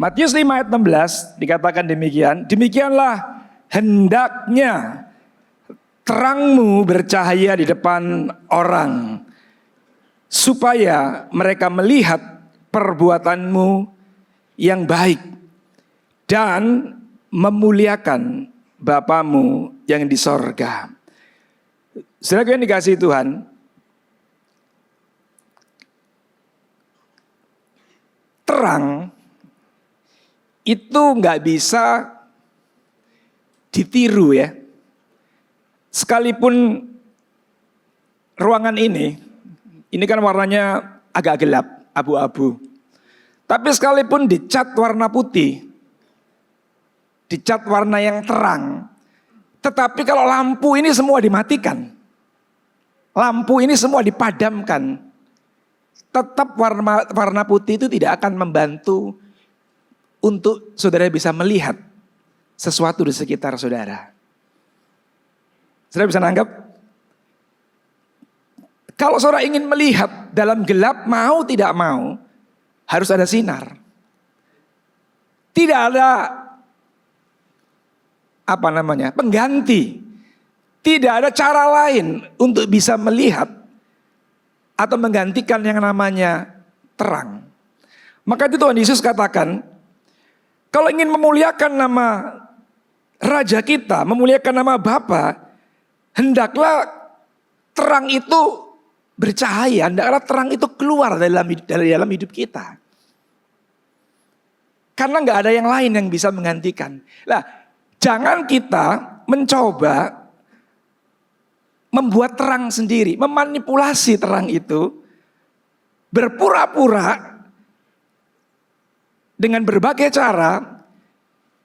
Matius 5 ayat 16 dikatakan demikian, demikianlah hendaknya terangmu bercahaya di depan orang, supaya mereka melihat perbuatanmu yang baik dan memuliakan Bapamu yang di sorga. Saudara yang dikasihi Tuhan, terang itu nggak bisa ditiru ya. Sekalipun ruangan ini kan warnanya agak gelap, abu-abu. Tapi sekalipun dicat warna putih, dicat warna yang terang, tetapi kalau lampu ini semua dimatikan, lampu ini semua dipadamkan, tetap warna putih itu tidak akan membantu untuk saudara bisa melihat sesuatu di sekitar saudara. Saudara bisa nanggap? Kalau saudara ingin melihat dalam gelap, mau tidak mau, harus ada sinar. Tidak ada pengganti. Tidak ada cara lain untuk bisa melihat atau menggantikan yang namanya terang. Maka itu Tuhan Yesus katakan, kalau ingin memuliakan nama Raja kita, memuliakan nama Bapa, hendaklah terang itu bercahaya, hendaklah terang itu keluar dari dalam hidup kita. Karena nggak ada yang lain yang bisa menggantikan. Nah, jangan kita mencoba membuat terang sendiri, memanipulasi terang itu, berpura-pura dengan berbagai cara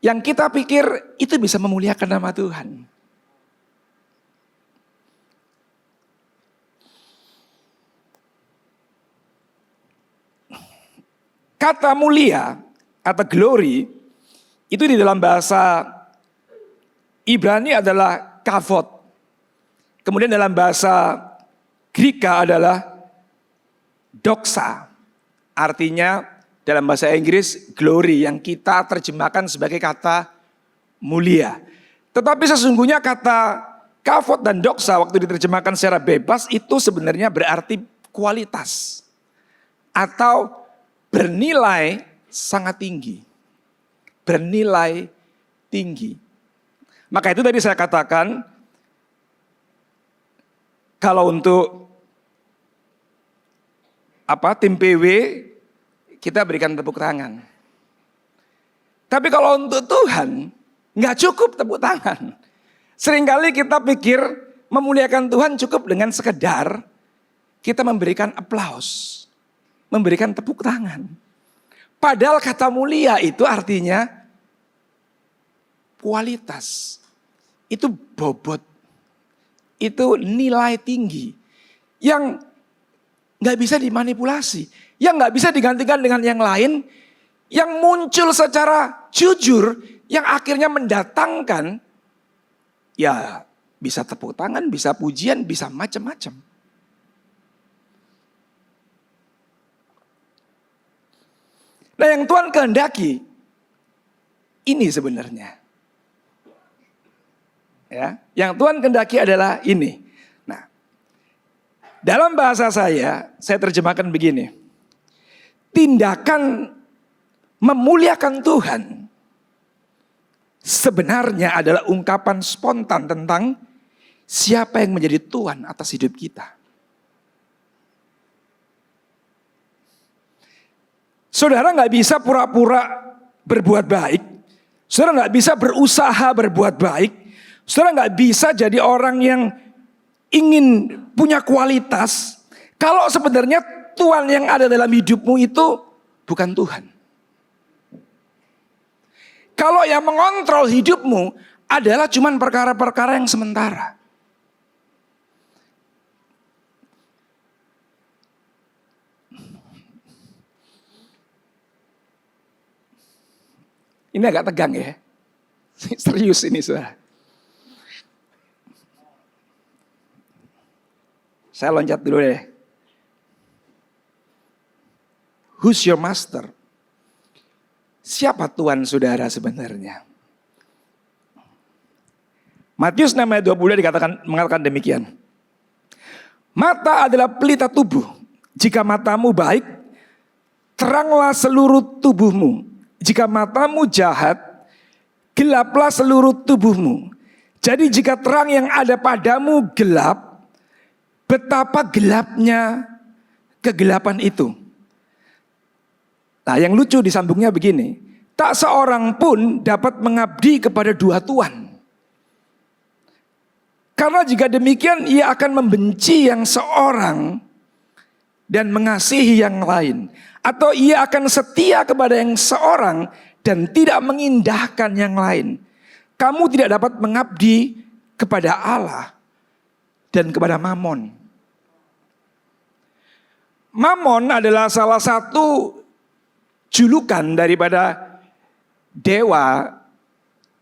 yang kita pikir itu bisa memuliakan nama Tuhan. Kata mulia, kata glory, itu di dalam bahasa Ibrani adalah kavod. Kemudian dalam bahasa Greka adalah doxa. Artinya dalam bahasa Inggris glory, yang kita terjemahkan sebagai kata mulia. Tetapi sesungguhnya kata kavod dan doxa waktu diterjemahkan secara bebas itu sebenarnya berarti kualitas atau bernilai sangat tinggi. Bernilai tinggi. Maka itu tadi saya katakan, kalau untuk tim PW kita berikan tepuk tangan. Tapi kalau untuk Tuhan nggak cukup tepuk tangan. Seringkali kita pikir memuliakan Tuhan cukup dengan sekedar kita memberikan aplaus, memberikan tepuk tangan. Padahal kata mulia itu artinya kualitas. Itu bobot. Itu nilai tinggi. Yang gak bisa dimanipulasi. Yang gak bisa digantikan dengan yang lain. Yang muncul secara jujur. Yang akhirnya mendatangkan, ya bisa tepuk tangan, bisa pujian, bisa macam-macam. Nah, yang Tuhan kehendaki ini sebenarnya. Ya, yang Tuhan kehendaki adalah ini. Nah, dalam bahasa saya terjemahkan begini. Tindakan memuliakan Tuhan sebenarnya adalah ungkapan spontan tentang siapa yang menjadi Tuhan atas hidup kita. Saudara gak bisa pura-pura berbuat baik. Saudara gak bisa berusaha berbuat baik. Saudara gak bisa jadi orang yang ingin punya kualitas. Kalau sebenarnya Tuhan yang ada dalam hidupmu itu bukan Tuhan. Kalau yang mengontrol hidupmu adalah cuman perkara-perkara yang sementara. Ini agak tegang ya. Serius ini saudara. Saya loncat dulu deh. Who's your master? siapa Tuhan saudara sebenarnya? Matius 6 ayat 20 mengatakan demikian. Mata adalah pelita tubuh. Jika matamu baik, teranglah seluruh tubuhmu. Jika matamu jahat, gelaplah seluruh tubuhmu. Jadi jika terang yang ada padamu gelap, betapa gelapnya kegelapan itu. Nah, yang lucu disambungnya begini. Tak seorang pun dapat mengabdi kepada dua tuan. Karena jika demikian ia akan membenci yang seorang dan mengasihi yang lain. Atau ia akan setia kepada yang seorang dan tidak mengindahkan yang lain. Kamu tidak dapat mengabdi kepada Allah dan kepada Mamon. Mamon adalah salah satu julukan daripada dewa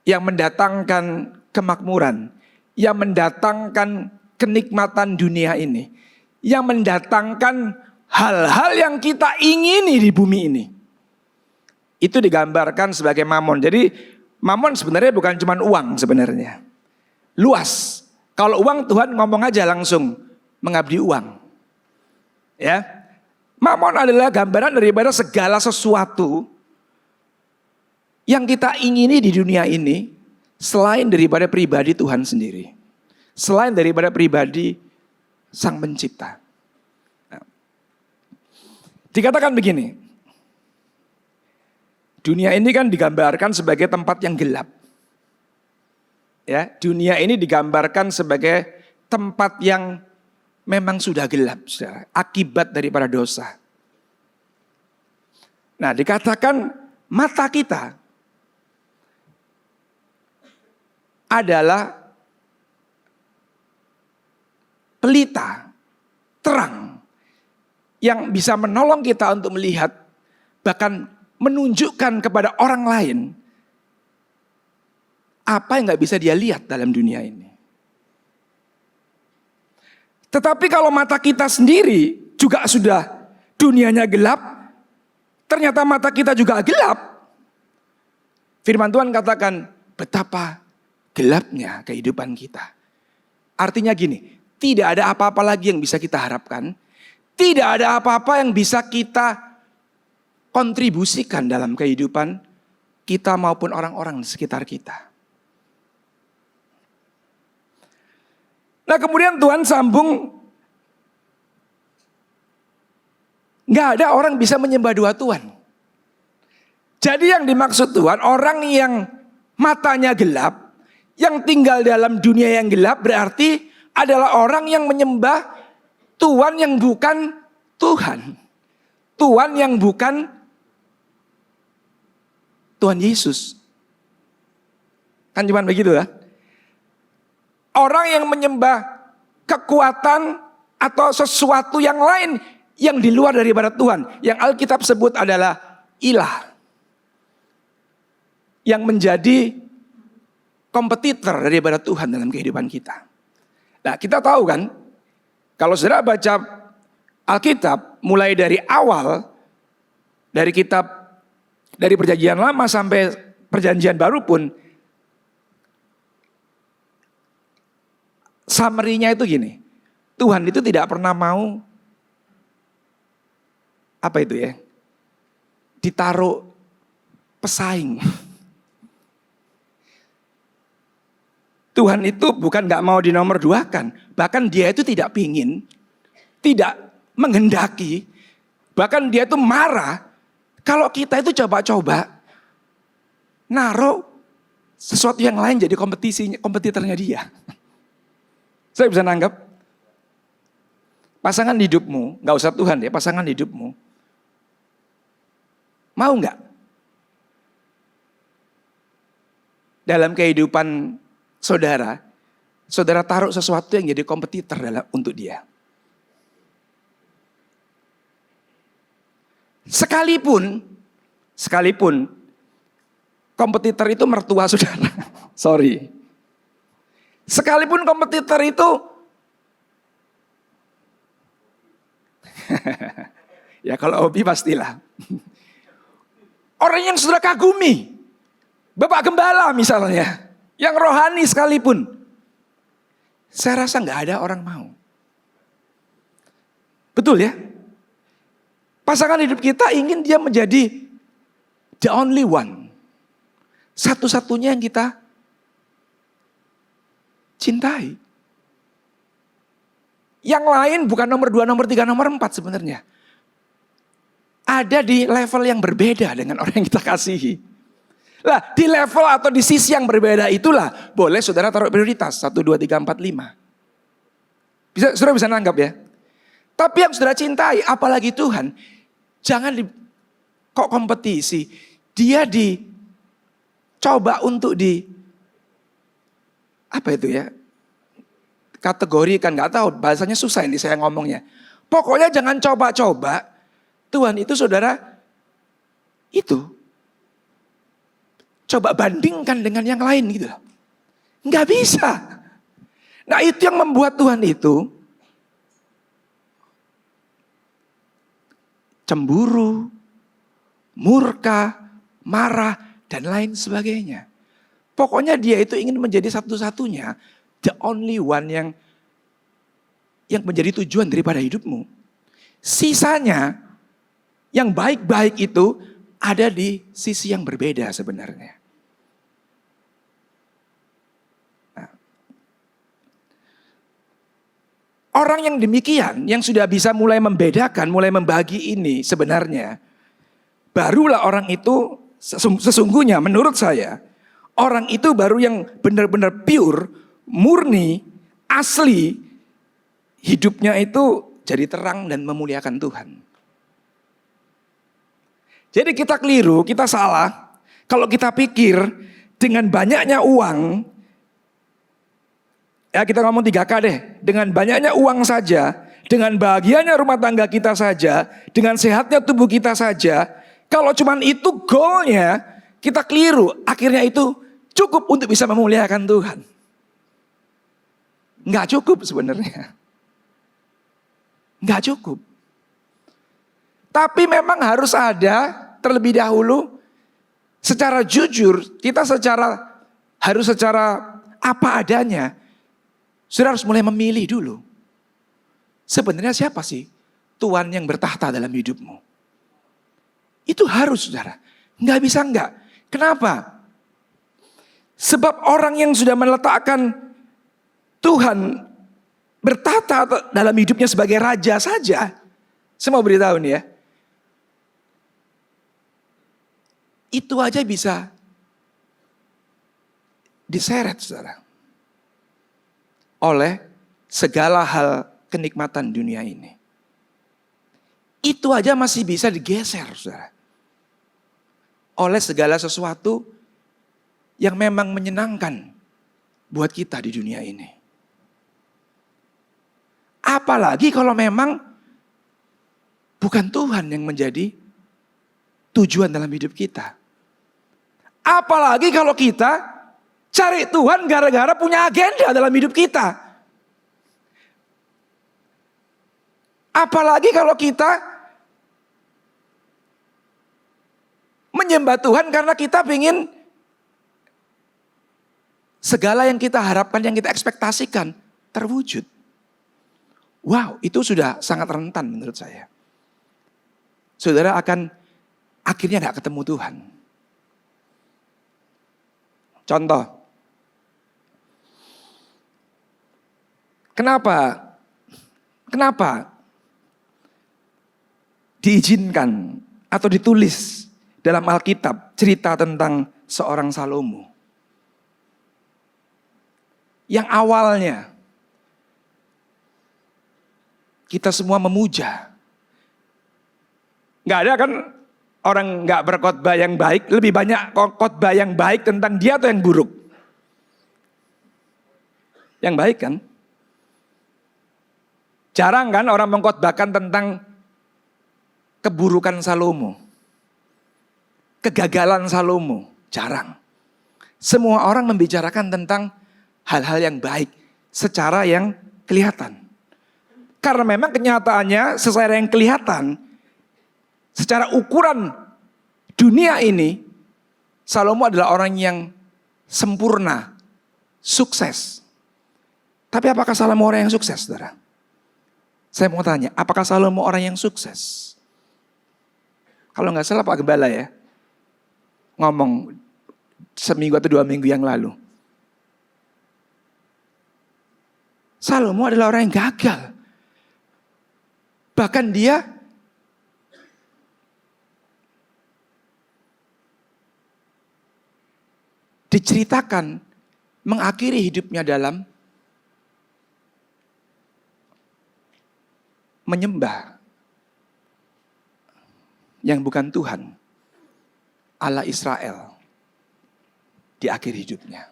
yang mendatangkan kemakmuran, yang mendatangkan kenikmatan dunia ini, yang mendatangkan hal-hal yang kita ingini di bumi ini. Itu digambarkan sebagai Mamon. Jadi Mamon sebenarnya bukan cuma uang sebenarnya. Luas. Kalau uang Tuhan ngomong aja langsung mengabdi uang. Ya. Mamon adalah gambaran daripada segala sesuatu yang kita ingini di dunia ini selain daripada pribadi Tuhan sendiri. Selain daripada pribadi Sang Pencipta. Nah, dikatakan begini. Dunia ini kan digambarkan sebagai tempat yang gelap. Ya, dunia ini digambarkan sebagai tempat yang memang sudah gelap, saudara, akibat daripada dosa. Nah, dikatakan mata kita adalah pelita terang yang bisa menolong kita untuk melihat, bahkan menunjukkan kepada orang lain apa yang gak bisa dia lihat dalam dunia ini. Tetapi kalau mata kita sendiri juga sudah dunianya gelap, ternyata mata kita juga gelap. Firman Tuhan katakan betapa gelapnya kehidupan kita. Artinya gini, tidak ada apa-apa lagi yang bisa kita harapkan. Tidak ada apa-apa yang bisa kita kontribusikan dalam kehidupan kita maupun orang-orang di sekitar kita. Nah, kemudian Tuhan sambung, gak ada orang bisa menyembah dua Tuhan. Jadi yang dimaksud Tuhan, orang yang matanya gelap, yang tinggal dalam dunia yang gelap, berarti adalah orang yang menyembah Tuhan yang bukan Tuhan. Tuhan yang bukan Tuhan Yesus. Kan cuma begitu ya. Orang yang menyembah kekuatan atau sesuatu yang lain yang di luar daripada Tuhan. Yang Alkitab sebut adalah ilah. Yang menjadi kompetitor daripada Tuhan dalam kehidupan kita. Nah, kita tahu kan, kalau saudara baca Alkitab mulai dari awal, dari kitab, dari perjanjian lama sampai perjanjian baru pun, summary-nya itu gini, Tuhan itu tidak pernah mau, apa itu ya, ditaruh pesaing. Tuhan itu bukan gak mau dinomor duakan. Bahkan dia itu tidak pingin, tidak menghendaki. Bahkan dia itu marah kalau kita itu coba-coba naruh sesuatu yang lain jadi kompetitornya dia. Saya bisa nanggap. Pasangan hidupmu, gak usah Tuhan ya, pasangan hidupmu. Mau gak? Dalam kehidupan saudara taruh sesuatu yang jadi kompetitor untuk dia. Sekalipun kompetitor itu mertua saudara. Sorry. Sekalipun kompetitor itu ya kalau hobi pastilah. Orang yang saudara kagumi. Bapak Gembala misalnya. Yang rohani sekalipun. Saya rasa gak ada orang mau. Betul ya? Pasangan hidup kita ingin dia menjadi the only one. Satu-satunya yang kita cintai. Yang lain bukan nomor 2, nomor 3, nomor 4 sebenarnya. Ada di level yang berbeda dengan orang yang kita kasihi. Lah di level atau di sisi yang berbeda itulah boleh saudara taruh prioritas. 1, 2, 3, 4, 5. Saudara bisa nanggap ya. Tapi yang saudara cintai apalagi Tuhan. Jangan kok kompetisi. Dia dicoba untuk apa itu ya? Kategori kan gak tahu, bahasanya susah ini saya ngomongnya. Pokoknya jangan coba-coba. Tuhan itu saudara, itu. Coba bandingkan dengan yang lain gitu. Gak bisa. Nah itu yang membuat Tuhan itu cemburu, murka, marah, dan lain sebagainya. Pokoknya dia itu ingin menjadi satu-satunya. The only one yang menjadi tujuan daripada hidupmu. Sisanya yang baik-baik itu ada di sisi yang berbeda sebenarnya. Nah, orang yang demikian, yang sudah bisa mulai membedakan, mulai membagi ini sebenarnya, barulah orang itu sesungguhnya menurut saya, orang itu baru yang benar-benar pure, murni, asli, hidupnya itu jadi terang dan memuliakan Tuhan. Jadi kita keliru, kita salah. Kalau kita pikir dengan banyaknya uang, ya kita ngomong 3K deh. Dengan banyaknya uang saja, dengan bahagianya rumah tangga kita saja, dengan sehatnya tubuh kita saja, kalau cuman itu goalnya, kita keliru. Akhirnya itu cukup untuk bisa memuliakan Tuhan. Nggak cukup sebenarnya. Nggak cukup. Tapi memang harus ada terlebih dahulu secara jujur, kita harus secara apa adanya. Saudara harus mulai memilih dulu. Sebenarnya siapa sih Tuhan yang bertahta dalam hidupmu? Itu harus saudara. Nggak bisa enggak. Kenapa? Sebab orang yang sudah meletakkan Tuhan bertahta dalam hidupnya sebagai raja saja. Saya mau beritahu nih ya. Itu aja bisa diseret saudara. Oleh segala hal kenikmatan dunia ini. Itu aja masih bisa digeser saudara. Oleh segala sesuatu yang memang menyenangkan buat kita di dunia ini. Apalagi kalau memang bukan Tuhan yang menjadi tujuan dalam hidup kita. Apalagi kalau kita cari Tuhan gara-gara punya agenda dalam hidup kita. Apalagi kalau kita menyembah Tuhan karena kita ingin segala yang kita harapkan, yang kita ekspektasikan terwujud. Wow, itu sudah sangat rentan menurut saya. Saudara akan akhirnya gak ketemu Tuhan. Contoh. Kenapa diizinkan atau ditulis dalam Alkitab cerita tentang seorang Salomo? Yang awalnya kita semua memuja. Gak ada kan orang gak berkhotbah yang baik, lebih banyak khotbah yang baik tentang dia atau yang buruk? Yang baik kan? Jarang kan orang mengkhotbahkan tentang keburukan Salomo. Kegagalan Salomo, jarang. Semua orang membicarakan tentang hal-hal yang baik secara yang kelihatan. Karena memang kenyataannya secara yang kelihatan, secara ukuran dunia ini, Salomo adalah orang yang sempurna, sukses. Tapi apakah Salomo orang yang sukses, saudara? Saya mau tanya, apakah Salomo orang yang sukses? Kalau nggak salah Pak Gembala ya, ngomong seminggu atau 2 minggu yang lalu. Salomo adalah orang yang gagal. Bahkan dia diceritakan mengakhiri hidupnya dalam menyembah yang bukan Tuhan, Allah Israel, di akhir hidupnya.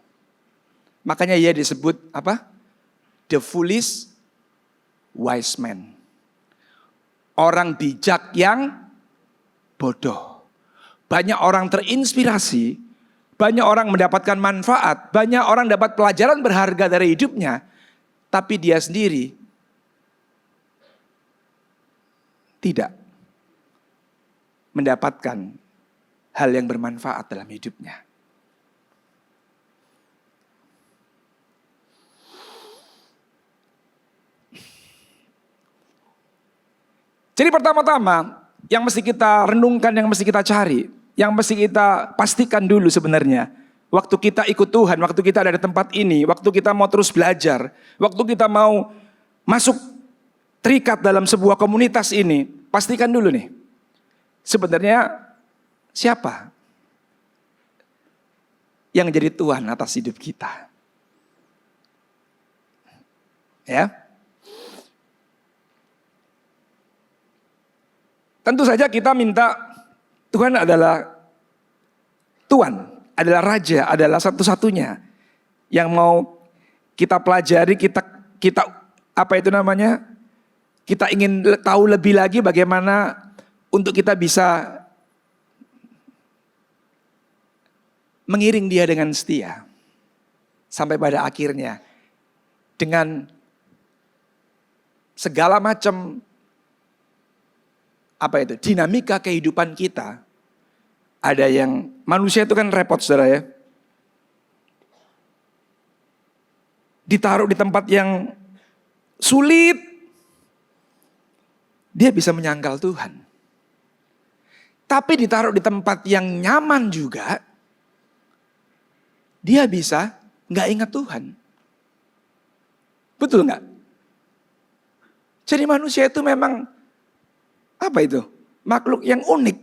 Makanya ia disebut apa? The foolish wise man. Orang bijak yang bodoh. Banyak orang terinspirasi, banyak orang mendapatkan manfaat, banyak orang dapat pelajaran berharga dari hidupnya, tapi dia sendiri tidak mendapatkan hal yang bermanfaat dalam hidupnya. Jadi pertama-tama yang mesti kita renungkan, yang mesti kita cari, yang mesti kita pastikan dulu sebenarnya. Waktu kita ikut Tuhan, waktu kita ada di tempat ini, waktu kita mau terus belajar, waktu kita mau masuk terikat dalam sebuah komunitas ini, pastikan dulu nih. Sebenarnya siapa yang jadi Tuhan atas hidup kita? Ya. Tentu saja kita minta Tuhan adalah Tuhan, adalah Raja, adalah satu-satunya yang mau kita pelajari, kita apa itu namanya? Kita ingin tahu lebih lagi bagaimana untuk kita bisa mengiring dia dengan setia. Sampai pada akhirnya dengan segala macam dinamika kehidupan kita. Ada yang manusia itu kan repot, saudara ya. Ditaruh di tempat yang sulit, dia bisa menyangkal Tuhan. Tapi ditaruh di tempat yang nyaman juga, dia bisa nggak ingat Tuhan. Betul nggak? Jadi manusia itu memang makhluk yang unik.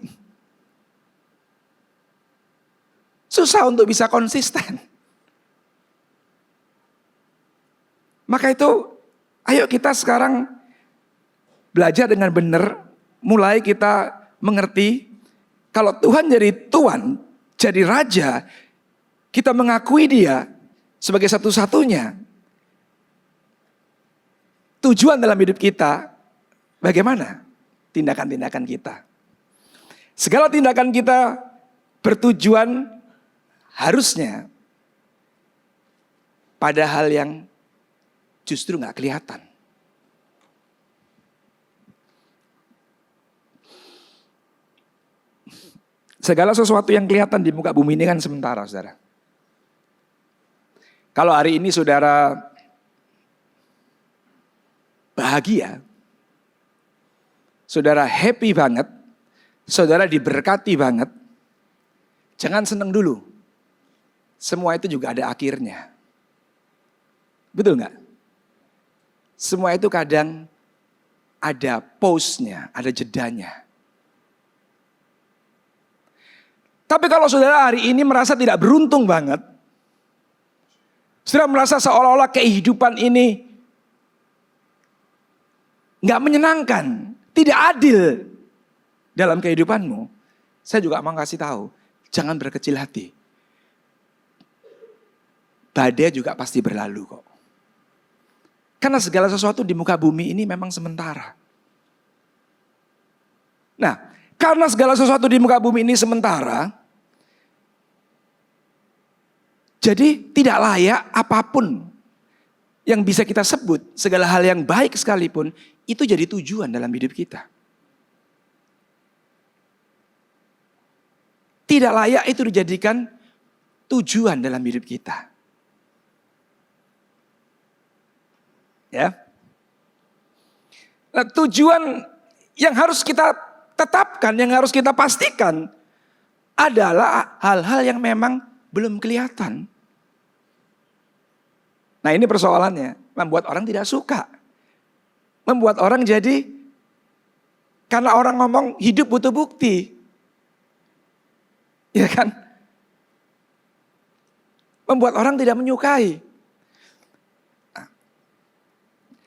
Susah untuk bisa konsisten. Maka itu, ayo kita sekarang belajar dengan benar, mulai kita mengerti kalau Tuhan jadi Tuhan, jadi Raja, kita mengakui Dia sebagai satu-satunya tujuan dalam hidup kita. Bagaimana tindakan-tindakan kita? Segala tindakan kita bertujuan harusnya pada hal yang justru gak kelihatan. Segala sesuatu yang kelihatan di muka bumi ini kan sementara, saudara. Kalau hari ini saudara bahagia, saudara happy banget, saudara diberkati banget, jangan seneng dulu. Semua itu juga ada akhirnya. Betul nggak? Semua itu kadang ada pause-nya, ada jedanya. Tapi kalau saudara hari ini merasa tidak beruntung banget, saudara merasa seolah-olah kehidupan ini nggak menyenangkan, tidak adil dalam kehidupanmu, saya juga mau kasih tahu, jangan berkecil hati. Badai juga pasti berlalu kok. Karena segala sesuatu di muka bumi ini memang sementara. Nah, karena segala sesuatu di muka bumi ini sementara, jadi tidak layak apapun yang bisa kita sebut, segala hal yang baik sekalipun, itu jadi tujuan dalam hidup kita. tidak layak itu dijadikan tujuan dalam hidup kita. Ya. Nah, tujuan yang harus kita tetapkan, yang harus kita pastikan adalah hal-hal yang memang belum kelihatan. Nah, ini persoalannya, membuat orang tidak suka. Membuat orang jadi, karena orang ngomong hidup butuh bukti. Ya kan? Membuat orang tidak menyukai.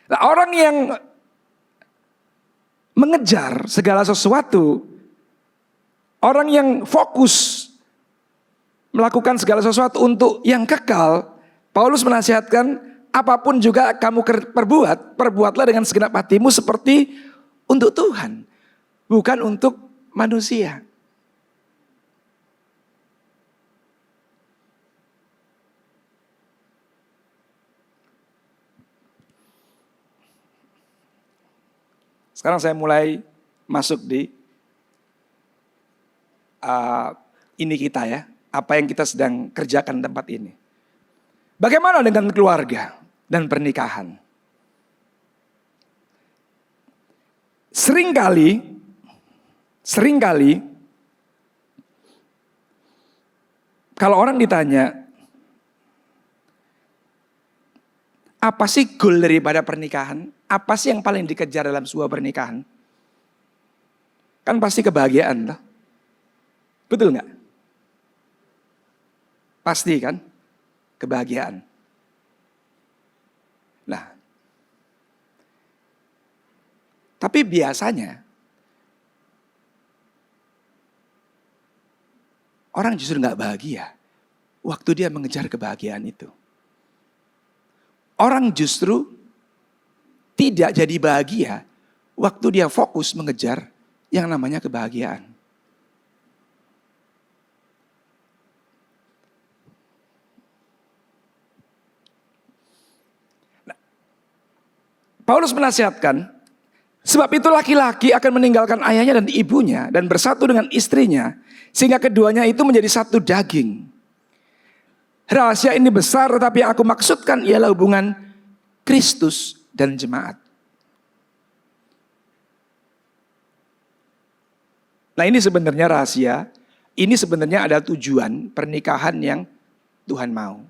Nah, orang yang mengejar segala sesuatu, orang yang fokus melakukan segala sesuatu untuk yang kekal, Paulus menasihatkan, apapun juga kamu perbuat, perbuatlah dengan segenap hatimu seperti untuk Tuhan, bukan untuk manusia. Sekarang saya mulai masuk di ini kita ya, apa yang kita sedang kerjakan di tempat ini. Bagaimana dengan keluarga dan pernikahan? Seringkali kalau orang ditanya, apa sih goal daripada pernikahan? Apa sih yang paling dikejar dalam sebuah pernikahan? Kan pasti kebahagiaan loh. Betul nggak? Pasti kan? Kebahagiaan. Nah, tapi biasanya orang justru nggak bahagia waktu dia mengejar kebahagiaan itu. Orang justru tidak jadi bahagia waktu dia fokus mengejar yang namanya kebahagiaan. Nah, Paulus menasihatkan, sebab itu laki-laki akan meninggalkan ayahnya dan ibunya dan bersatu dengan istrinya, sehingga keduanya itu menjadi satu daging. Rahasia ini besar, tetapi yang aku maksudkan ialah hubungan Kristus dan jemaat. Nah, ini sebenarnya rahasia. Ini sebenarnya adalah tujuan pernikahan yang Tuhan mau.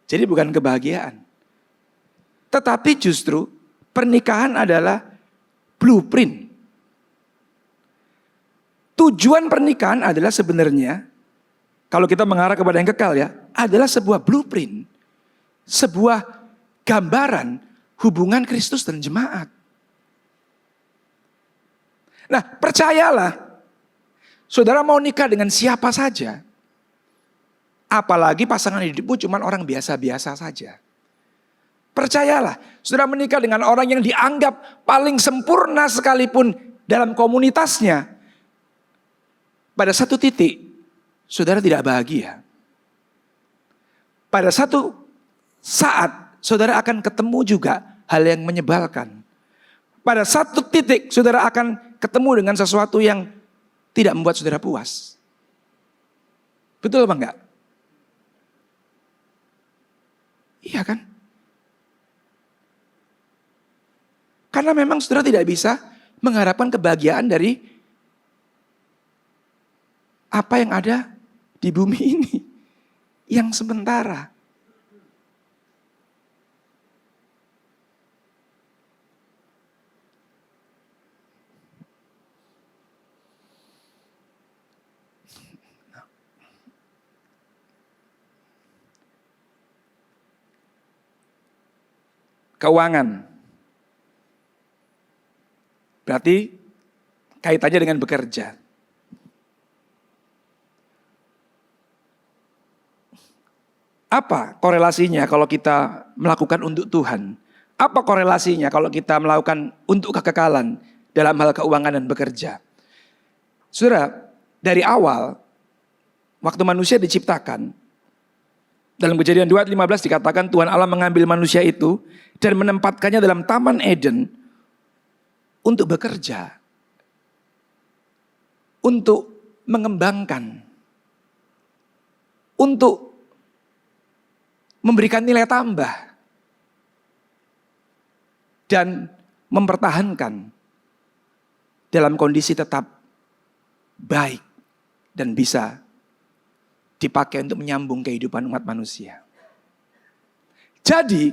Jadi bukan kebahagiaan. Tetapi justru pernikahan adalah blueprint. Tujuan pernikahan adalah sebenarnya, kalau kita mengarah kepada yang kekal ya, adalah sebuah blueprint. Sebuah gambaran hubungan Kristus dan jemaat. Nah, percayalah, saudara mau nikah dengan siapa saja. Apalagi pasangan hidupmu cuma orang biasa-biasa saja. Percayalah, saudara menikah dengan orang yang dianggap paling sempurna sekalipun dalam komunitasnya. Pada satu titik, saudara tidak bahagia. Pada satu saat, saudara akan ketemu juga hal yang menyebalkan. Pada satu titik, saudara akan ketemu dengan sesuatu yang tidak membuat saudara puas. Betul apa enggak? Iya kan? Karena memang saudara tidak bisa mengharapkan kebahagiaan dari apa yang ada di bumi ini. Yang sementara. Keuangan. Berarti kaitannya dengan bekerja. Apa korelasinya kalau kita melakukan untuk Tuhan? Apa korelasinya kalau kita melakukan untuk kekekalan dalam hal keuangan dan bekerja? Saudara, dari awal, waktu manusia diciptakan, dalam Kejadian 2 ayat 15 dikatakan Tuhan Allah mengambil manusia itu dan menempatkannya dalam Taman Eden untuk bekerja. Untuk mengembangkan, untuk memberikan nilai tambah, dan mempertahankan dalam kondisi tetap baik dan bisa dipakai untuk menyambung kehidupan umat manusia. Jadi,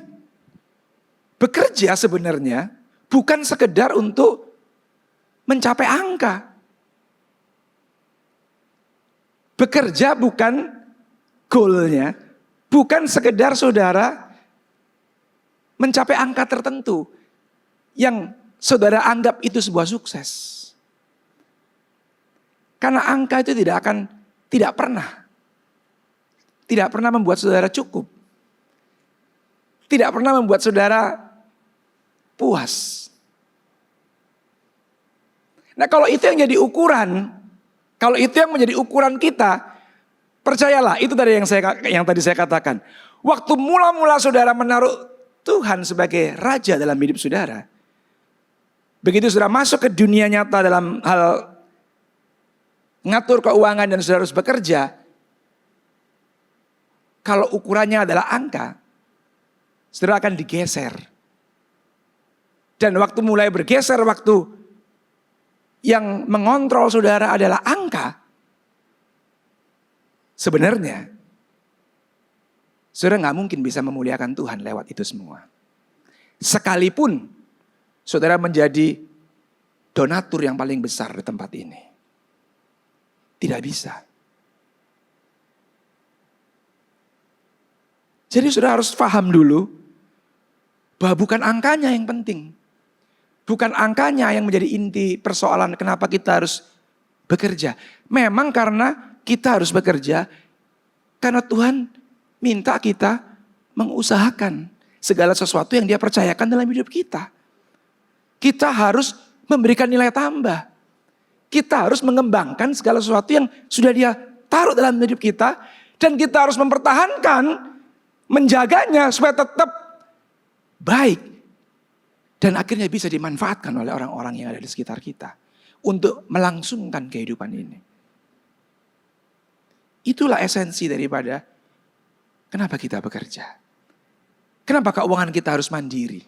bekerja sebenarnya bukan sekedar untuk mencapai angka. Bekerja bukan goalnya, bukan sekedar saudara mencapai angka tertentu yang saudara anggap itu sebuah sukses. Karena angka itu tidak pernah membuat saudara cukup. Tidak pernah membuat saudara puas. Nah, kalau itu yang jadi ukuran, kalau itu yang menjadi ukuran kita, percayalah, itu tadi yang tadi saya katakan. Waktu mula-mula saudara menaruh Tuhan sebagai raja dalam hidup saudara, begitu saudara masuk ke dunia nyata dalam hal ngatur keuangan dan saudara harus bekerja, kalau ukurannya adalah angka, saudara akan digeser. Dan waktu mulai bergeser, waktu yang mengontrol saudara adalah angka, sebenarnya saudara gak mungkin bisa memuliakan Tuhan lewat itu semua. Sekalipun saudara menjadi donatur yang paling besar di tempat ini, tidak bisa. Jadi saudara harus paham dulu bahwa bukan angkanya yang penting. Bukan angkanya yang menjadi inti persoalan kenapa kita harus bekerja. Memang karena kita harus bekerja, karena Tuhan minta kita mengusahakan segala sesuatu yang Dia percayakan dalam hidup kita. Kita harus memberikan nilai tambah. Kita harus mengembangkan segala sesuatu yang sudah Dia taruh dalam hidup kita. Dan kita harus mempertahankan, menjaganya supaya tetap baik. Dan akhirnya bisa dimanfaatkan oleh orang-orang yang ada di sekitar kita. Untuk melangsungkan kehidupan ini. Itulah esensi daripada kenapa kita bekerja. Kenapa keuangan kita harus mandiri.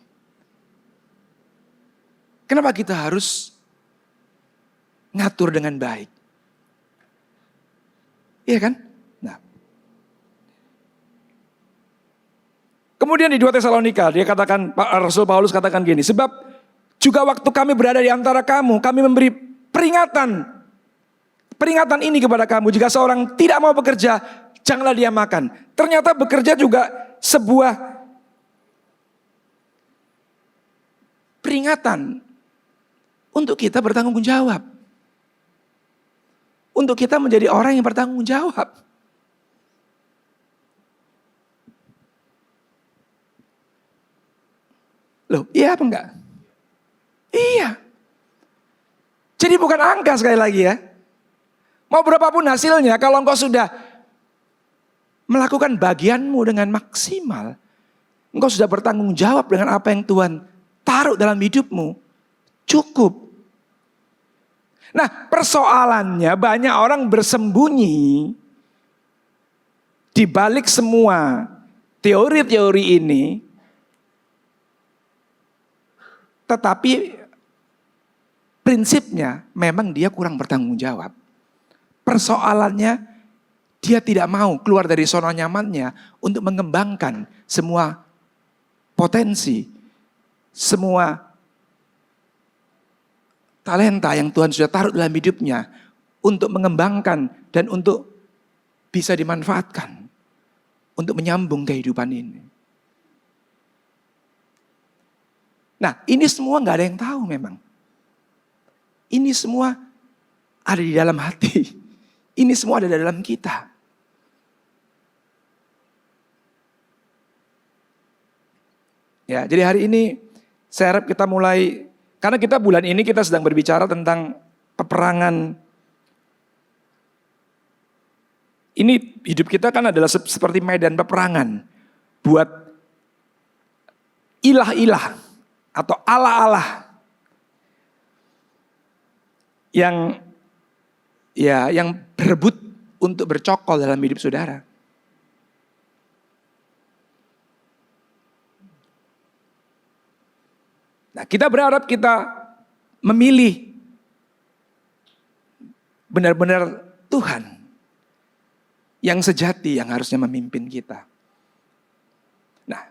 Kenapa kita harus ngatur dengan baik. Iya kan? Nah. Kemudian di 2 Tesalonika dia katakan, Rasul Paulus katakan gini, sebab juga waktu kami berada di antara kamu, kami memberi peringatan ini kepada kamu, jika seorang tidak mau bekerja, janganlah dia makan. Ternyata bekerja juga sebuah peringatan untuk kita bertanggung jawab. Untuk kita menjadi orang yang bertanggung jawab. Loh, iya apa enggak? Iya. Jadi bukan angka sekali lagi ya. Mau berapapun hasilnya, kalau engkau sudah melakukan bagianmu dengan maksimal, engkau sudah bertanggung jawab dengan apa yang Tuhan taruh dalam hidupmu, cukup. Nah, persoalannya banyak orang bersembunyi di balik semua teori-teori ini. Tetapi prinsipnya memang dia kurang bertanggung jawab. Persoalannya dia tidak mau keluar dari zona nyamannya untuk mengembangkan semua potensi, semua talenta yang Tuhan sudah taruh dalam hidupnya untuk mengembangkan dan untuk bisa dimanfaatkan untuk menyambung kehidupan ini. Nah, ini semua gak ada yang tahu memang. Ini semua ada di dalam hati. Ini semua ada di dalam kita. Ya, jadi hari ini saya harap kita mulai, karena kita bulan ini kita sedang berbicara tentang peperangan. Ini hidup kita kan adalah seperti medan peperangan buat ilah-ilah atau Allah-Allah yang berebut untuk bercokol dalam hidup saudara. Nah, kita berharap kita memilih benar-benar Tuhan yang sejati yang harusnya memimpin kita. Nah,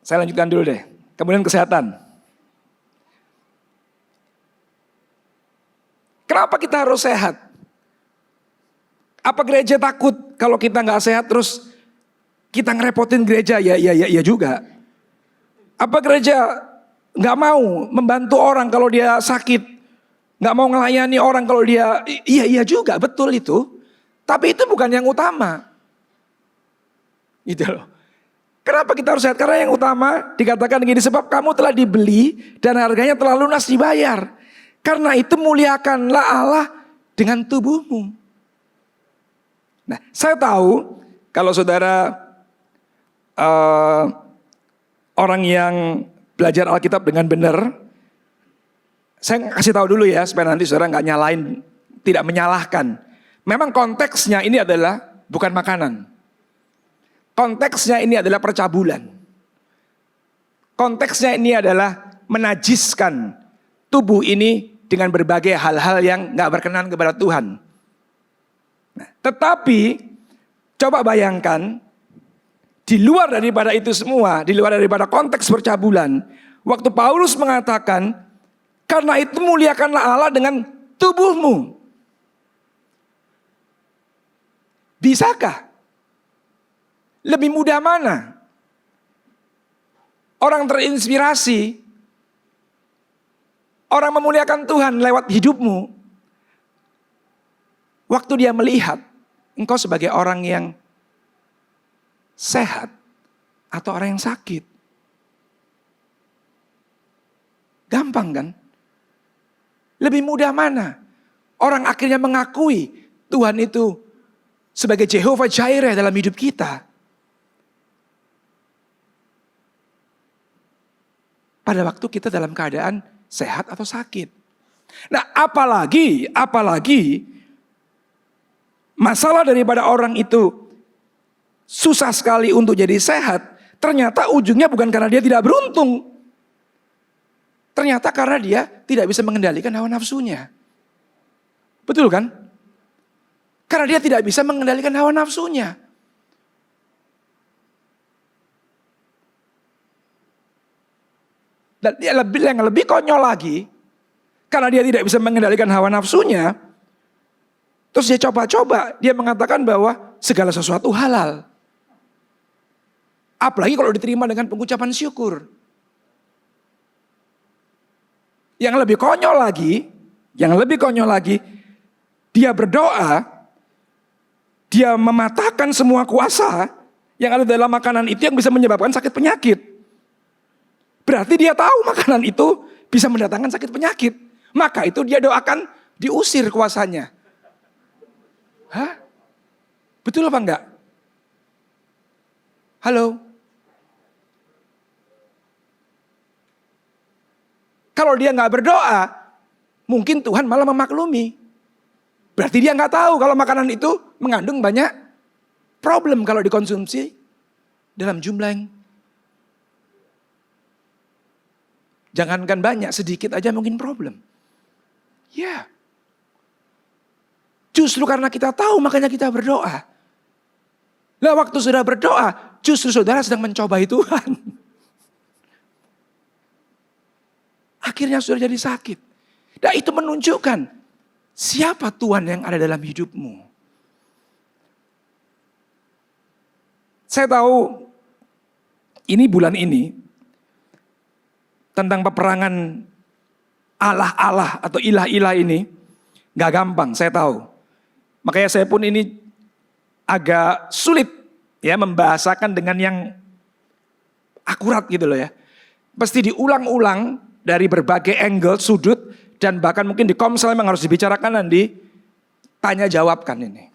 saya lanjutkan dulu deh. Kemudian kesehatan. Kenapa kita harus sehat? Apa gereja takut kalau kita nggak sehat terus kita ngerepotin gereja? Ya juga. Apa gereja nggak mau membantu orang kalau dia sakit, nggak mau ngelayani orang kalau dia? Iya juga, betul itu. Tapi itu bukan yang utama, gitu loh. Kenapa kita harus sehat? Karena yang utama dikatakan gini, sebab kamu telah dibeli dan harganya telah lunas dibayar. Karena itu muliakanlah Allah dengan tubuhmu. Nah, saya tahu kalau saudara orang yang belajar Alkitab dengan benar, saya kasih tahu dulu ya supaya nanti saudara nggak nyalain, tidak menyalahkan. Memang konteksnya ini adalah bukan makanan. Konteksnya ini adalah percabulan. Konteksnya ini adalah menajiskan tubuh ini dengan berbagai hal-hal yang nggak berkenan kepada Tuhan. Nah, tetapi coba bayangkan, di luar daripada itu semua, di luar daripada konteks percabulan, waktu Paulus mengatakan, karena itu muliakanlah Allah dengan tubuhmu. Bisakah? Lebih mudah mana? Orang terinspirasi, orang memuliakan Tuhan lewat hidupmu. Waktu dia melihat engkau sebagai orang yang sehat atau orang yang sakit. Gampang kan? Lebih mudah mana? Orang akhirnya mengakui Tuhan itu sebagai Jehovah Jireh dalam hidup kita. Pada waktu kita dalam keadaan sehat atau sakit. Nah, apalagi masalah daripada orang itu susah sekali untuk jadi sehat, ternyata ujungnya bukan karena dia tidak beruntung. Ternyata karena dia tidak bisa mengendalikan hawa nafsunya. Betul kan? Karena dia tidak bisa mengendalikan hawa nafsunya. Dan yang lebih konyol lagi, karena dia tidak bisa mengendalikan hawa nafsunya, terus dia coba-coba, dia mengatakan bahwa segala sesuatu halal. Apalagi kalau diterima dengan pengucapan syukur. Yang lebih konyol lagi, dia berdoa, dia mematahkan semua kuasa yang ada dalam makanan itu yang bisa menyebabkan sakit penyakit. Berarti dia tahu makanan itu bisa mendatangkan sakit penyakit. Maka itu dia doakan diusir kuasanya. Hah? Betul apa enggak? Halo? Kalau dia nggak berdoa, mungkin Tuhan malah memaklumi. Berarti dia nggak tahu kalau makanan itu mengandung banyak problem kalau dikonsumsi dalam jumlah yang jangankan banyak, sedikit aja mungkin problem. Ya. Justru karena kita tahu makanya kita berdoa. Lah waktu sudah berdoa, justru saudara sedang mencobai Tuhan. Akhirnya sudah jadi sakit. Dan itu menunjukkan siapa Tuhan yang ada dalam hidupmu. Saya tahu ini bulan ini tentang peperangan Allah-Allah atau ilah-ilah ini gak gampang, saya tahu. Makanya saya pun ini agak sulit ya membahasakan dengan yang akurat gitu loh ya. Pasti diulang-ulang dari berbagai angle, sudut, dan bahkan mungkin di komsel memang harus dibicarakan dan ditanya jawabkan ini.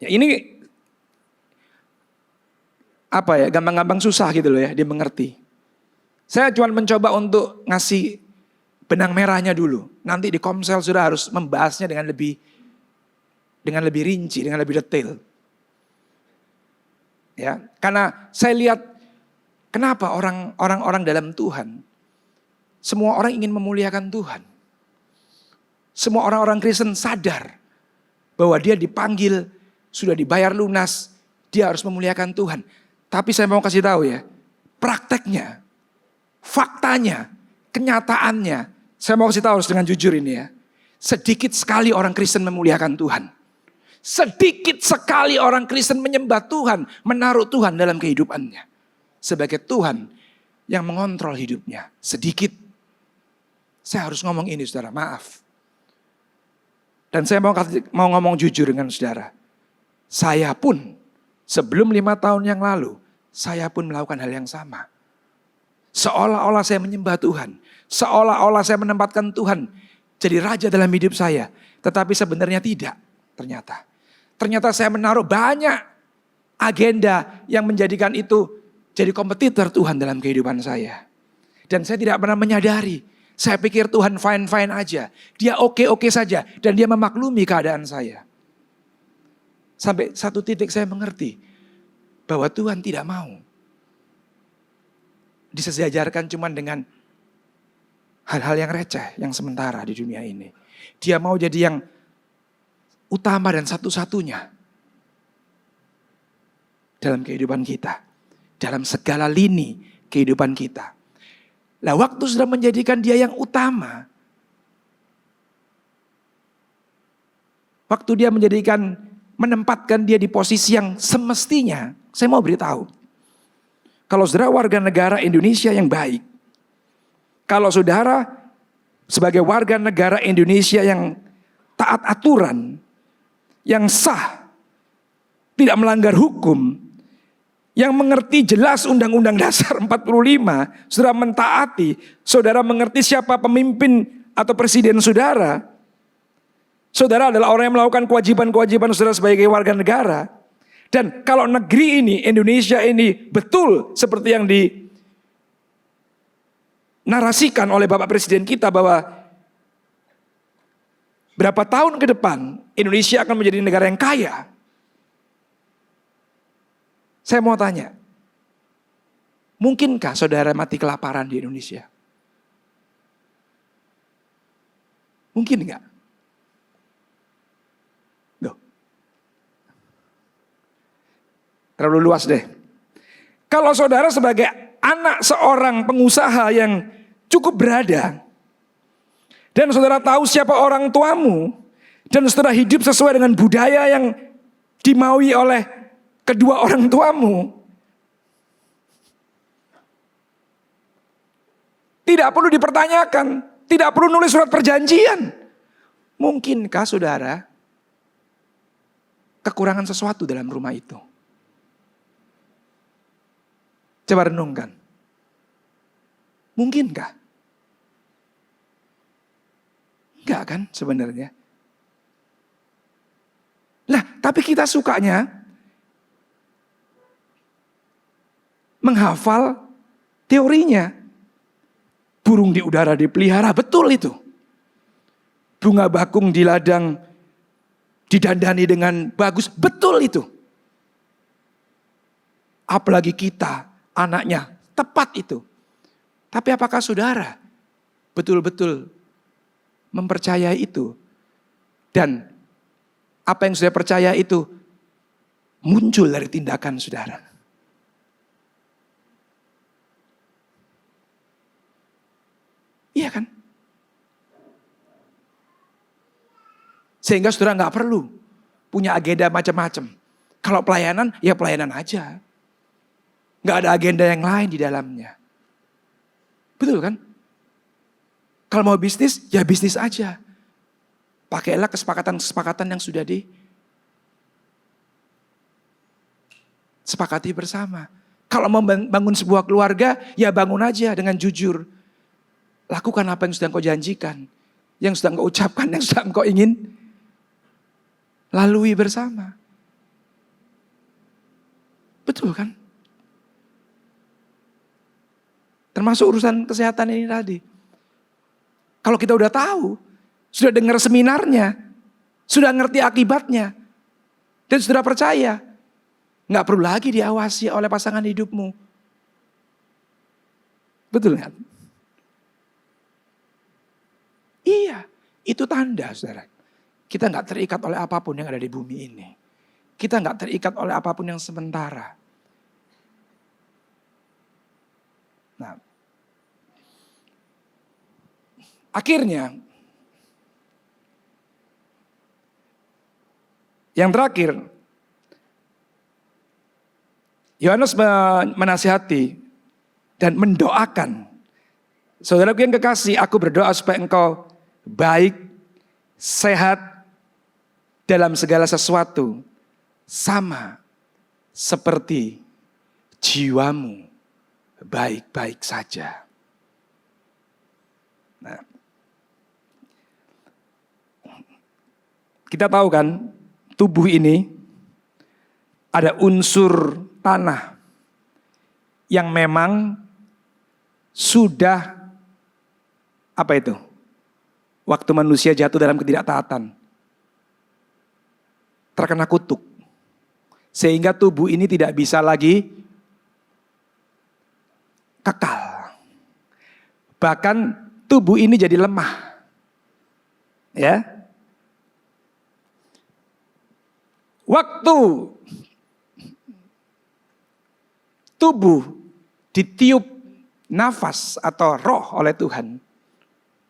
Ya ini apa ya, gampang-gampang susah gitu loh ya, dimengerti. Saya cuma mencoba untuk ngasih benang merahnya dulu. Nanti di Komsel sudah harus membahasnya dengan lebih rinci, dengan lebih detail. Ya, karena saya lihat kenapa orang-orang dalam Tuhan, semua orang ingin memuliakan Tuhan. Semua orang-orang Kristen sadar bahwa dia dipanggil, sudah dibayar lunas, dia harus memuliakan Tuhan. Tapi saya mau kasih tahu ya, prakteknya, faktanya, kenyataannya, saya mau kasih tahu harus dengan jujur ini ya. Sedikit sekali orang Kristen memuliakan Tuhan. Sedikit sekali orang Kristen menyembah Tuhan, menaruh Tuhan dalam kehidupannya. Sebagai Tuhan yang mengontrol hidupnya. Sedikit. Saya harus ngomong ini saudara, maaf. Dan saya mau ngomong jujur dengan saudara. Saya pun sebelum 5 tahun yang lalu, saya pun melakukan hal yang sama. Seolah-olah saya menyembah Tuhan. Seolah-olah saya menempatkan Tuhan jadi raja dalam hidup saya. Tetapi sebenarnya tidak ternyata. Ternyata saya menaruh banyak agenda yang menjadikan itu jadi kompetitor Tuhan dalam kehidupan saya. Dan saya tidak pernah menyadari. Saya pikir Tuhan fine-fine aja. Dia oke-oke saja. Dan dia memaklumi keadaan saya. Sampai satu titik saya mengerti bahwa Tuhan tidak mau disejajarkan cuma dengan hal-hal yang receh, yang sementara di dunia ini. Dia mau jadi yang utama dan satu-satunya dalam kehidupan kita. Dalam segala lini kehidupan kita. Nah, waktu sudah menjadikan dia yang utama. Waktu dia menempatkan dia di posisi yang semestinya. Saya mau beritahu. Kalau saudara warga negara Indonesia yang baik. Kalau saudara sebagai warga negara Indonesia yang taat aturan. Yang sah, tidak melanggar hukum, yang mengerti jelas Undang-Undang Dasar 45, saudara mentaati, saudara mengerti siapa pemimpin atau presiden saudara. Saudara adalah orang yang melakukan kewajiban-kewajiban saudara sebagai warga negara. Dan kalau negeri ini, Indonesia ini betul seperti yang dinarasikan oleh Bapak Presiden kita bahwa berapa tahun ke depan Indonesia akan menjadi negara yang kaya. Saya mau tanya, mungkinkah saudara mati kelaparan di Indonesia? Mungkin enggak? Loh. Terlalu luas deh. Kalau saudara sebagai anak seorang pengusaha yang cukup berada, dan saudara tahu siapa orang tuamu. Dan saudara hidup sesuai dengan budaya yang dimaui oleh kedua orang tuamu. Tidak perlu dipertanyakan. Tidak perlu nulis surat perjanjian. Mungkinkah saudara kekurangan sesuatu dalam rumah itu? Coba renungkan. Mungkinkah? Enggak kan sebenarnya. Nah, tapi kita sukanya menghafal teorinya. Burung di udara dipelihara, betul itu. Bunga bakung di ladang didandani dengan bagus, betul itu. Apalagi kita, anaknya, tepat itu. Tapi apakah saudara betul-betul mempercayai itu? Dan apa yang saudara percaya itu muncul dari tindakan saudara. Iya kan? Sehingga saudara gak perlu punya agenda macam-macam. Kalau pelayanan, ya pelayanan aja. Gak ada agenda yang lain di dalamnya. Betul kan? Kalau mau bisnis, ya bisnis aja. Pakailah kesepakatan-kesepakatan yang sudah disepakati bersama. Kalau mau bangun sebuah keluarga, ya bangun aja dengan jujur. Lakukan apa yang sudah engkau janjikan. Yang sudah engkau ucapkan, yang sudah engkau ingin lalui bersama. Betul kan? Termasuk urusan kesehatan ini tadi. Kalau kita udah tahu, sudah dengar seminarnya, sudah ngerti akibatnya, dan sudah percaya, nggak perlu lagi diawasi oleh pasangan hidupmu. Betul kan? Iya, itu tanda, saudara. Kita nggak terikat oleh apapun yang ada di bumi ini. Kita nggak terikat oleh apapun yang sementara. Nah, akhirnya, yang terakhir, Yohanes menasihati dan mendoakan. Saudaraku yang kekasih, aku berdoa supaya engkau baik, sehat dalam segala sesuatu, sama seperti jiwamu baik-baik saja. Nah, kita tahu kan, tubuh ini ada unsur tanah yang memang sudah, apa itu? Waktu manusia jatuh dalam ketidaktaatan, terkena kutuk. Sehingga tubuh ini tidak bisa lagi kekal. Bahkan tubuh ini jadi lemah. Ya. Waktu tubuh ditiup nafas atau roh oleh Tuhan,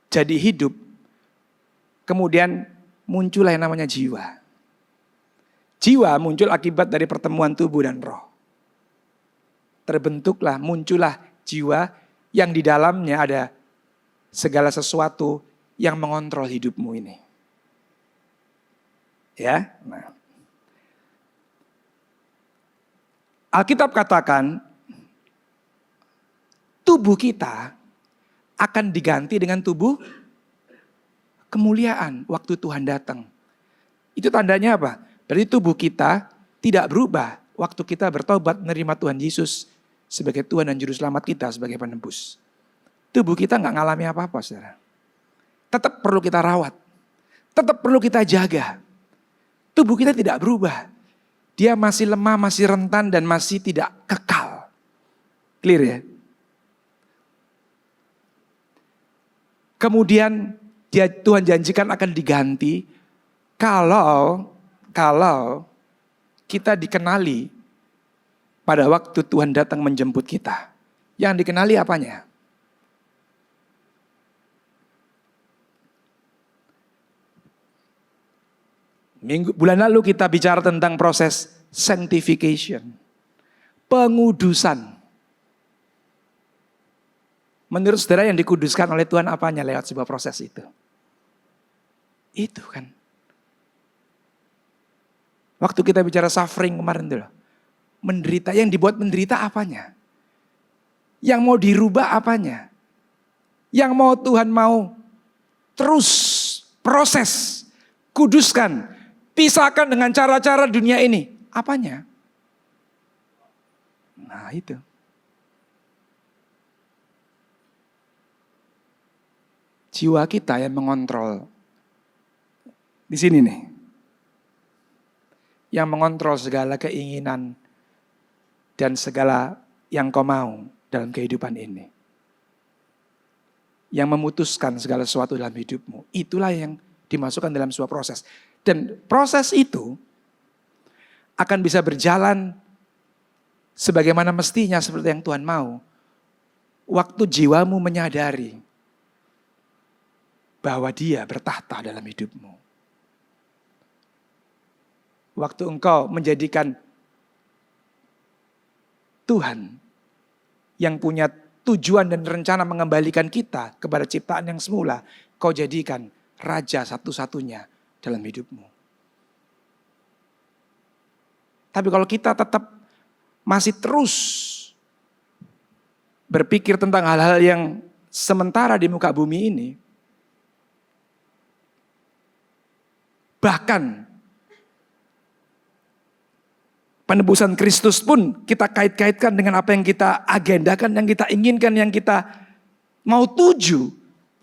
jadi hidup, kemudian muncullah yang namanya jiwa. Jiwa muncul akibat dari pertemuan tubuh dan roh. Terbentuklah, muncullah jiwa yang di dalamnya ada segala sesuatu yang mengontrol hidupmu ini. Ya, nah. Alkitab katakan, tubuh kita akan diganti dengan tubuh kemuliaan waktu Tuhan datang. Itu tandanya apa? Berarti tubuh kita tidak berubah waktu kita bertobat menerima Tuhan Yesus sebagai Tuhan dan Juru Selamat kita sebagai penebus. Tubuh kita nggak ngalami apa-apa, saudara. Tetap perlu kita rawat. Tetap perlu kita jaga. Tubuh kita tidak berubah. Dia masih lemah, masih rentan, dan masih tidak kekal. Clear ya? Kemudian Tuhan janjikan akan diganti kalau kita dikenali pada waktu Tuhan datang menjemput kita. Yang dikenali apanya? Bulan lalu kita bicara tentang proses sanctification. Pengudusan. Menurut saudara yang dikuduskan oleh Tuhan apanya lewat sebuah proses itu? Itu kan. Waktu kita bicara suffering kemarin dulu. Menderita, yang dibuat menderita apanya? Yang mau dirubah apanya? Yang mau Tuhan mau terus proses, kuduskan, pisahkan dengan cara-cara dunia ini. Apanya? Nah itu. Jiwa kita yang mengontrol. Di sini nih. Yang mengontrol segala keinginan dan segala yang kau mau dalam kehidupan ini. Yang memutuskan segala sesuatu dalam hidupmu. Itulah yang dimasukkan dalam sebuah proses. Dan proses itu akan bisa berjalan sebagaimana mestinya seperti yang Tuhan mau. Waktu jiwamu menyadari bahwa Dia bertahta dalam hidupmu. Waktu engkau menjadikan Tuhan yang punya tujuan dan rencana mengembalikan kita kepada ciptaan yang semula, kau jadikan raja satu-satunya dalam hidupmu. Tapi kalau kita tetap masih terus berpikir tentang hal-hal yang sementara di muka bumi ini, bahkan penebusan Kristus pun kita kait-kaitkan dengan apa yang kita agendakan, yang kita inginkan, yang kita mau tuju,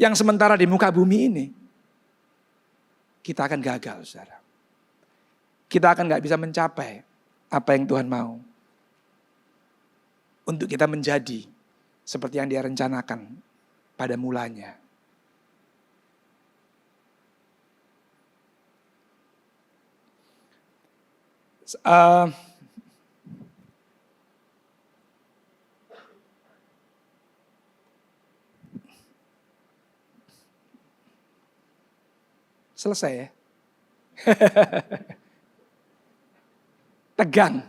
yang sementara di muka bumi ini, kita akan gagal, saudara. Kita akan gak bisa mencapai apa yang Tuhan mau. Untuk kita menjadi seperti yang Dia rencanakan pada mulanya. Selesai ya. Tegang.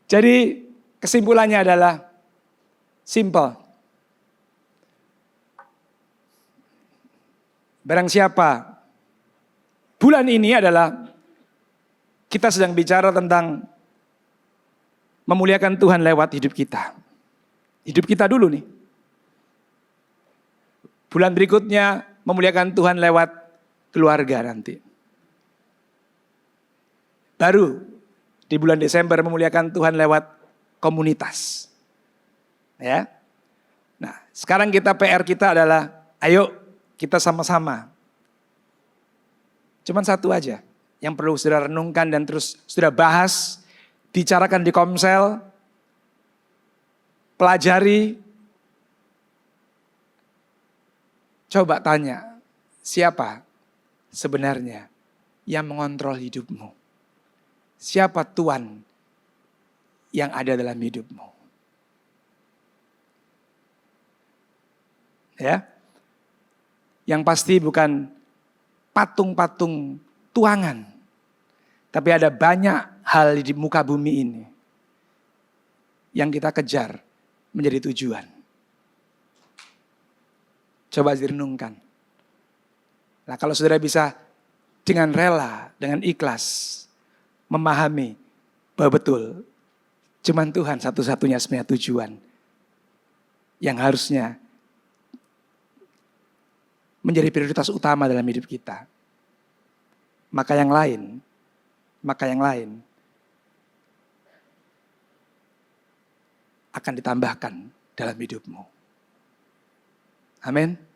Jadi kesimpulannya adalah simple. Barang siapa, bulan ini adalah kita sedang bicara tentang memuliakan Tuhan lewat hidup kita. Hidup kita dulu nih. Bulan berikutnya memuliakan Tuhan lewat keluarga nanti. Baru di bulan Desember memuliakan Tuhan lewat komunitas. Ya. Nah, sekarang PR kita adalah ayo kita sama-sama. Cuman satu aja yang perlu saudara renungkan dan terus saudara bahas, bicarakan di komsel, pelajari. Coba tanya, siapa sebenarnya yang mengontrol hidupmu? Siapa Tuhan yang ada dalam hidupmu? Ya. Yang pasti bukan patung-patung tuangan. Tapi ada banyak hal di muka bumi ini yang kita kejar menjadi tujuan. Coba direnungkan. Nah, kalau saudara bisa dengan rela, dengan ikhlas memahami bahwa betul cuman Tuhan satu-satunya sebenarnya tujuan yang harusnya menjadi prioritas utama dalam hidup kita. Maka yang lain akan ditambahkan dalam hidupmu. Amin.